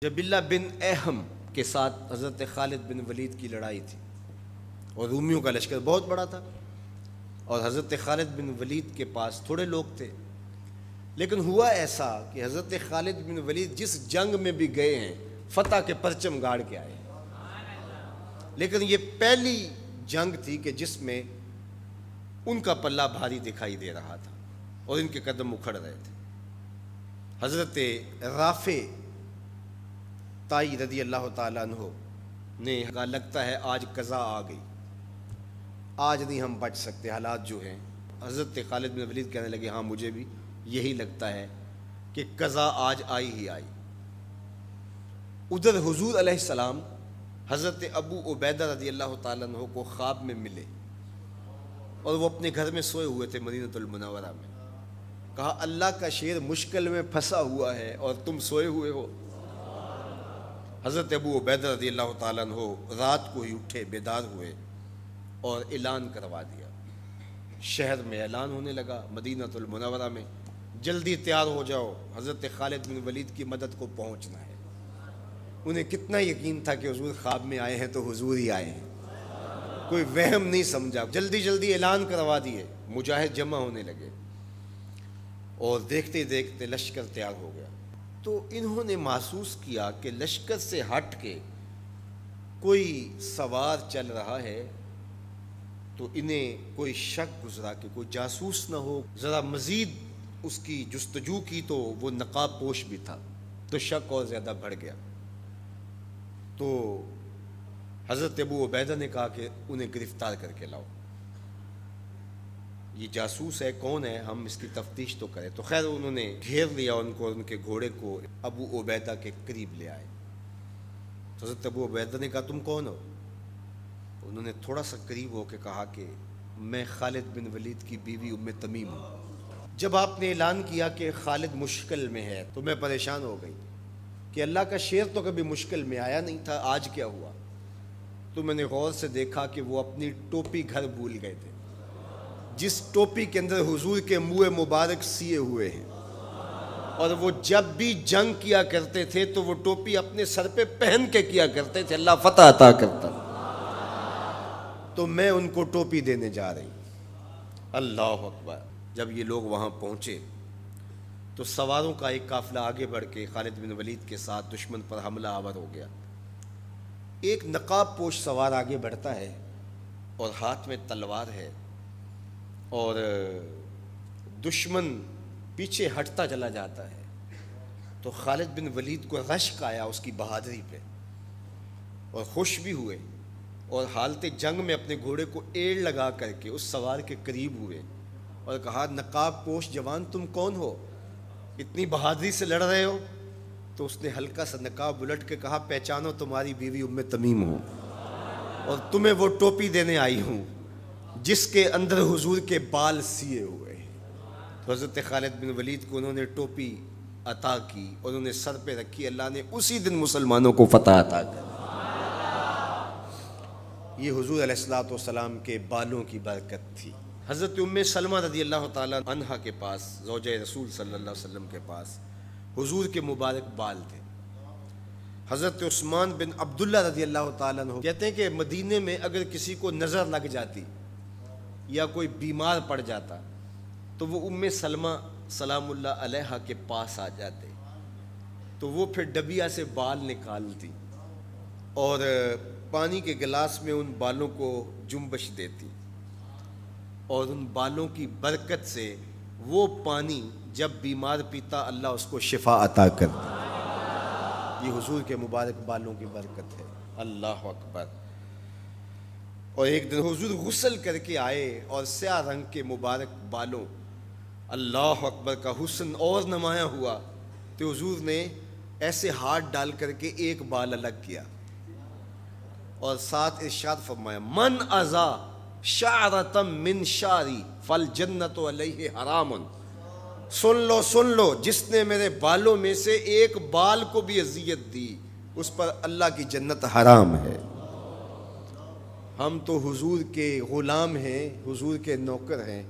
جب اللہ بن اہم کے ساتھ حضرت خالد بن ولید کی لڑائی تھی اور رومیوں کا لشکر بہت بڑا تھا اور حضرت خالد بن ولید کے پاس تھوڑے لوگ تھے، لیکن ہوا ایسا کہ حضرت خالد بن ولید جس جنگ میں بھی گئے ہیں فتح کے پرچم گاڑ کے آئے، لیکن یہ پہلی جنگ تھی کہ جس میں ان کا پلہ بھاری دکھائی دے رہا تھا اور ان کے قدم اکھڑ رہے تھے۔ حضرت رافع تائی رضی اللہ تعالیٰ عنہ نے کہا لگتا ہے آج قضا آ گئی، آج نہیں ہم بچ سکتے، حالات جو ہیں۔ حضرت خالد بن ولید کہنے لگے ہاں مجھے بھی یہی لگتا ہے کہ قضا آج آئی ہی آئی۔ ادھر حضور علیہ السلام حضرت ابو عبیدہ رضی اللہ تعالیٰ عنہ کو خواب میں ملے اور وہ اپنے گھر میں سوئے ہوئے تھے مدینہ المنورہ میں۔ کہا اللہ کا شیر مشکل میں پھنسا ہوا ہے اور تم سوئے ہوئے ہو۔ حضرت ابو عبیدہ رضی اللہ تعالیٰ عنہ رات کو ہی اٹھے، بیدار ہوئے اور اعلان کروا دیا۔ شہر میں اعلان ہونے لگا، مدینہ المنورہ میں، جلدی تیار ہو جاؤ، حضرت خالد بن ولید کی مدد کو پہنچنا ہے۔ انہیں کتنا یقین تھا کہ حضور خواب میں آئے ہیں تو حضور ہی آئے ہیں، کوئی وہم نہیں سمجھا۔ جلدی جلدی اعلان کروا دیے، مجاہد جمع ہونے لگے اور دیکھتے دیکھتے لشکر تیار ہو گیا۔ تو انہوں نے محسوس کیا کہ لشکر سے ہٹ کے کوئی سوار چل رہا ہے، تو انہیں کوئی شک گزرا کہ کوئی جاسوس نہ ہو۔ ذرا مزید اس کی جستجو کی تو وہ نقاب پوش بھی تھا، تو شک اور زیادہ بڑھ گیا۔ تو حضرت ابو عبیدہ نے کہا کہ انہیں گرفتار کر کے لاؤ، یہ جاسوس ہے، کون ہے، ہم اس کی تفتیش تو کریں۔ تو خیر انہوں نے گھیر لیا ان کو، ان کے گھوڑے کو ابو عبیدہ کے قریب لے آئے۔ تو حضرت ابو عبیدہ نے کہا تم کون ہو؟ انہوں نے تھوڑا سا قریب ہو کے کہا کہ میں خالد بن ولید کی بیوی ام تمیم ہوں۔ جب آپ نے اعلان کیا کہ خالد مشکل میں ہے تو میں پریشان ہو گئی کہ اللہ کا شیر تو کبھی مشکل میں آیا نہیں تھا، آج کیا ہوا؟ تو میں نے غور سے دیکھا کہ وہ اپنی ٹوپی گھر بھول گئے تھے، جس ٹوپی کے اندر حضور کے منہ مبارک سیے ہوئے ہیں، اور وہ جب بھی جنگ کیا کرتے تھے تو وہ ٹوپی اپنے سر پہ پہن کے کیا کرتے تھے، اللہ فتح عطا کرتا۔ تو میں ان کو ٹوپی دینے جا رہی ہوں۔ اللہ اکبر۔ جب یہ لوگ وہاں پہنچے تو سواروں کا ایک قافلہ آگے بڑھ کے خالد بن ولید کے ساتھ دشمن پر حملہ آور ہو گیا۔ ایک نقاب پوش سوار آگے بڑھتا ہے اور ہاتھ میں تلوار ہے، اور دشمن پیچھے ہٹتا چلا جاتا ہے۔ تو خالد بن ولید کو رشک آیا اس کی بہادری پہ، اور خوش بھی ہوئے، اور حالت جنگ میں اپنے گھوڑے کو ایڑ لگا کر کے اس سوار کے قریب ہوئے اور کہا نقاب پوش جوان تم کون ہو، اتنی بہادری سے لڑ رہے ہو؟ تو اس نے ہلکا سا نقاب الٹ کے کہا پہچانو تمہاری بیوی ام تمیم ہو، اور تمہیں وہ ٹوپی دینے آئی ہوں جس کے اندر حضور کے بال سیے ہوئے ہیں۔ تو حضرت خالد بن ولید کو انہوں نے ٹوپی عطا کی اور انہوں نے سر پہ رکھی، اللہ نے اسی دن مسلمانوں کو فتح عطا کی۔ یہ حضور علیہ الصلوۃ والسلام کے بالوں کی برکت تھی۔ حضرت ام سلمہ رضی اللہ تعالیٰ عنہا کے پاس، زوجہ رسول صلی اللہ علیہ وسلم کے پاس حضور کے مبارک بال تھے۔ حضرت عثمان بن عبداللہ رضی اللہ تعالیٰ عنہ کہتے ہیں کہ مدینے میں اگر کسی کو نظر لگ جاتی یا کوئی بیمار پڑ جاتا تو وہ ام سلمہ سلام اللہ علیہا کے پاس آ جاتے، تو وہ پھر ڈبیا سے بال نکالتی اور پانی کے گلاس میں ان بالوں کو جنبش دیتی، اور ان بالوں کی برکت سے وہ پانی جب بیمار پیتا اللہ اس کو شفا عطا کرتا۔ یہ حضور کے مبارک بالوں کی برکت ہے۔ اللہ اکبر۔ اور ایک دن حضور غسل کر کے آئے اور سیاہ رنگ کے مبارک بالوں، اللہ اکبر، کا حسن اور نمایاں ہوا، تو حضور نے ایسے ہاتھ ڈال کر کے ایک بال الگ کیا اور ساتھ ارشاد فرمایا من ازا شعرۃ من شعری فالجنۃ علیہ حرام۔ سن لو جس نے میرے بالوں میں سے ایک بال کو بھی اذیت دی اس پر اللہ کی جنت حرام ہے۔ ہم تو حضور کے غلام ہیں، حضور کے نوکر ہیں،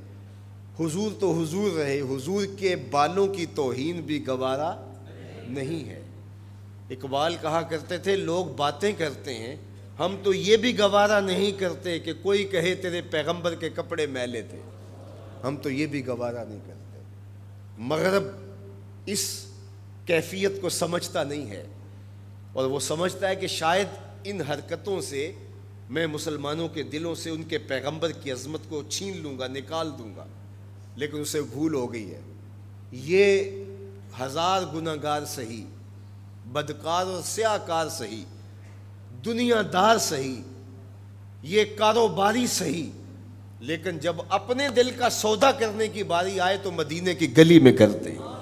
حضور تو حضور رہے، حضور کے بالوں کی توہین بھی گوارا نہیں ہے۔ اقبال کہا کرتے تھے لوگ باتیں کرتے ہیں، ہم تو یہ بھی گوارا نہیں کرتے کہ کوئی کہے تیرے پیغمبر کے کپڑے میلے تھے، ہم تو یہ بھی گوارا نہیں کرتے۔ مغرب اس کیفیت کو سمجھتا نہیں ہے، اور وہ سمجھتا ہے کہ شاید ان حرکتوں سے میں مسلمانوں کے دلوں سے ان کے پیغمبر کی عظمت کو چھین لوں گا، نکال دوں گا، لیکن اسے بھول ہو گئی ہے۔ یہ ہزار گناہ گار سہی، بدکار اور سیاہ کار سہی، دنیا دار سہی، یہ کاروباری سہی، لیکن جب اپنے دل کا سودا کرنے کی باری آئے تو مدینے کی گلی میں کرتے ہیں،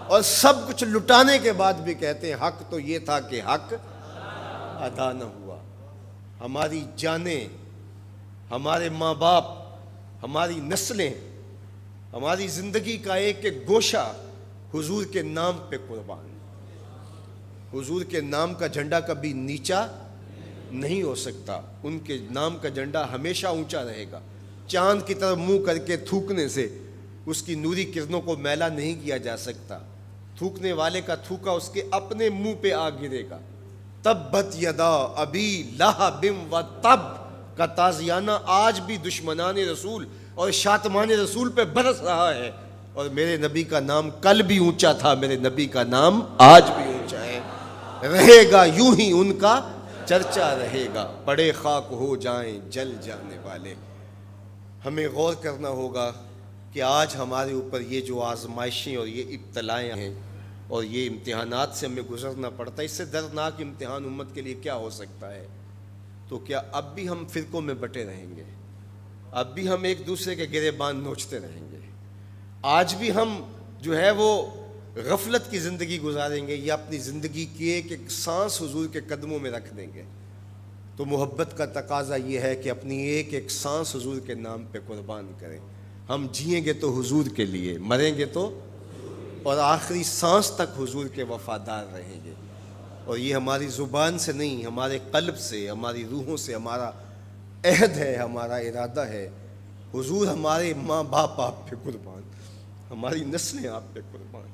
اور سب کچھ لٹانے کے بعد بھی کہتے ہیں حق تو یہ تھا کہ حق ادا نہ ہوا۔ ہماری جانیں، ہمارے ماں باپ، ہماری نسلیں، ہماری زندگی کا ایک ایک گوشہ حضور کے نام پہ قربان۔ حضور کے نام کا جھنڈا کبھی نیچا نہیں ہو سکتا، ان کے نام کا جھنڈا ہمیشہ اونچا رہے گا۔ چاند کی طرف منہ کر کے تھوکنے سے اس کی نوری کرنوں کو میلا نہیں کیا جا سکتا، تھوکنے والے کا تھوکا اس کے اپنے منہ پہ آ گرے گا۔ تبت یدا ابی لہب و تب کا تازیانہ آج بھی دشمنان رسول اور شاتمان رسول پہ برس رہا ہے، اور میرے نبی کا نام کل بھی اونچا تھا، میرے نبی کا نام آج بھی اونچا ہے، رہے گا یوں ہی ان کا چرچا رہے گا، پڑے خاک ہو جائیں جل جانے والے۔ ہمیں غور کرنا ہوگا کہ آج ہمارے اوپر یہ جو آزمائشیں اور یہ ابتلائیں ہیں اور یہ امتحانات سے ہمیں گزرنا پڑتا ہے، اس سے دردناک امتحان امت کے لیے کیا ہو سکتا ہے؟ تو کیا اب بھی ہم فرقوں میں بٹے رہیں گے؟ اب بھی ہم ایک دوسرے کے گریبان نوچتے رہیں گے؟ آج بھی ہم جو ہے وہ غفلت کی زندگی گزاریں گے، یا اپنی زندگی کی ایک ایک سانس حضور کے قدموں میں رکھ دیں گے؟ تو محبت کا تقاضا یہ ہے کہ اپنی ایک ایک سانس حضور کے نام پہ قربان کریں۔ ہم جئیں گے تو حضور کے لیے، مریں گے تو، اور آخری سانس تک حضور کے وفادار رہیں گے۔ اور یہ ہماری زبان سے نہیں، ہمارے قلب سے، ہماری روحوں سے ہمارا عہد ہے، ہمارا ارادہ ہے۔ حضور ہمارے ماں باپ آپ پہ قربان، ہماری نسلیں آپ پہ قربان۔